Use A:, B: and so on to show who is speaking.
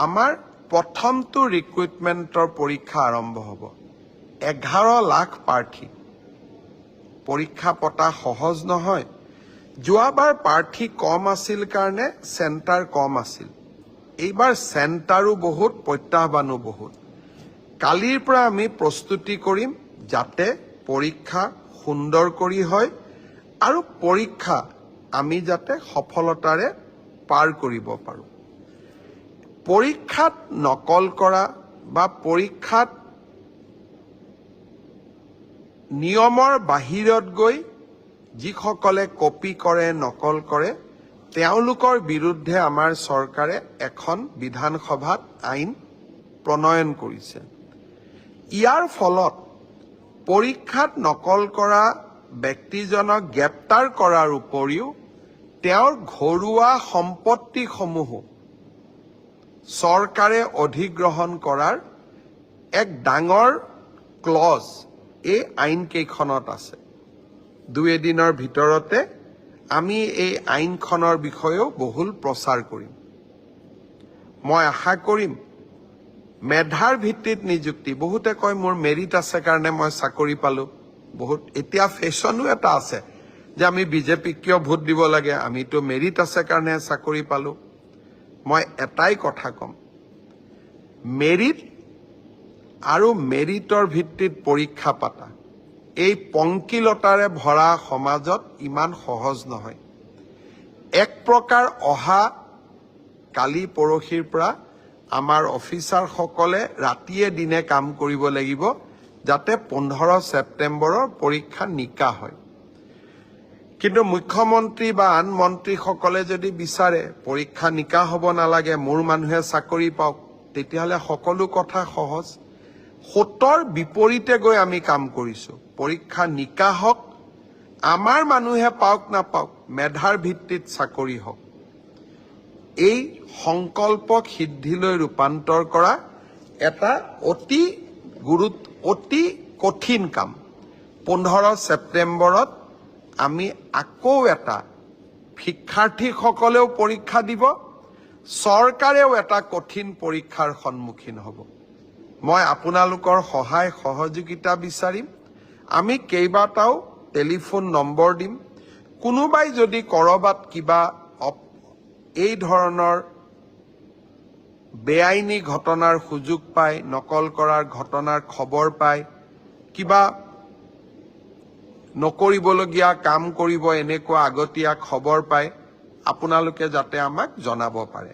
A: আমাৰ প্ৰথমটো ৰিক্ৰুইটমেণ্টৰ পৰীক্ষা আৰম্ভ হ'ব। 11 লাখ প্ৰাৰ্থী। পৰীক্ষা পতা সহজ নহয়। যোৱাবাৰ প্ৰাৰ্থী কম আছিল কাৰণে চেণ্টাৰ কম আছিল। এইবাৰ চেণ্টাৰো বহুত, প্ৰত্যাহ্বানো বহুত। কালিৰ পৰা আমি প্ৰস্তুতি কৰিম যাতে পৰীক্ষা সুন্দৰ কৰি হয় আৰু পৰীক্ষা আমি যাতে সফলতাৰে পাৰ কৰিব পাৰোঁ। পৰীক্ষাত নকল কৰা বা পৰীক্ষাত নিয়মৰ বাহিৰত গৈ যিসকলে কপি কৰে, নকল কৰে, তেওঁলোকৰ বিৰুদ্ধে আমাৰ চৰকাৰে এখন বিধানসভাত আইন প্ৰণয়ন কৰিছে। ইয়াৰ ফলত পৰীক্ষাত নকল কৰা ব্যক্তিজনক গ্ৰেপ্তাৰ কৰাৰ উপৰিও তেওঁৰ ঘৰুৱা সম্পত্তিসমূহো চৰকাৰে অধিগ্ৰহণ কৰাৰ এক ডাঙৰ ক্লজ এই আইনকেইখনত আছে। 2 দিনৰ ভিতৰতে আমি এই আইনখনৰ বিষয়েও বহুল প্ৰচাৰ কৰিম। মই আশা কৰিম মেধাৰ ভিত্তিত নিযুক্তি। বহুতে কয় মোৰ মেৰিট আছে কাৰণে মই চাকৰি পালোঁ। এতিয়া ফেশ্বনো এটা আছে যে আমি বিজেপিক কিয় ভোট দিব লাগে, আমিতো মেৰিট আছে কাৰণে চাকৰি পালোঁ। মই এটাই কথা ক'ম, মেৰিট আৰু মেৰিটৰ ভিত্তিত পৰীক্ষা পাতা এই পংকিলতাৰে ভৰা সমাজত ইমান সহজ নহয়। এক প্ৰকাৰ অহা কালি পৰহিৰ পৰা আমাৰ অফিচাৰসকলে ৰাতিয়ে দিনে কাম কৰিব লাগিব যাতে 15 ছেপ্টেম্বৰৰ পৰীক্ষা নিকা হয়। কিন্তু মুখ্যমন্ত্ৰী বা আন মন্ত্ৰীসকলে যদি বিচাৰে পৰীক্ষা নিকা হ'ব নালাগে, মোৰ মানুহে চাকৰি পাওক, তেতিয়াহ'লে সকলো কথা সহজ। 7ৰ বিপৰীতে গৈ আমি কাম কৰিছোঁ। পৰীক্ষা নিকা হওক, আমাৰ মানুহে পাওক নাপাওক, মেধাৰ ভিত্তিত চাকৰি হওক। এই সংকল্পক সিদ্ধিলৈ ৰূপান্তৰ কৰা এটা অতি কঠিন কাম। 15 ছেপ্টেম্বৰত আমি আকৌ এটা শিক্ষাৰ্থীসকলেও পৰীক্ষা দিব, চৰকাৰেও এটা কঠিন পৰীক্ষাৰ সন্মুখীন হ'ব। মই আপোনালোকৰ সহায় সহযোগিতা বিচাৰিম। আমি কেইবাটাও টেলিফোন নম্বৰ দিম। কোনোবাই যদি ক'ৰবাত কিবা এই ধৰণৰ বেআইনী ঘটনাৰ সুযোগ পায়, নকল কৰাৰ ঘটনাৰ খবৰ পায়, কিবা নকৰিবলগীয়া কাম কৰিব এনেকুৱা আগতীয়া খবৰ পায়, আপোনালোকে যাতে আমাক জনাব পাৰে।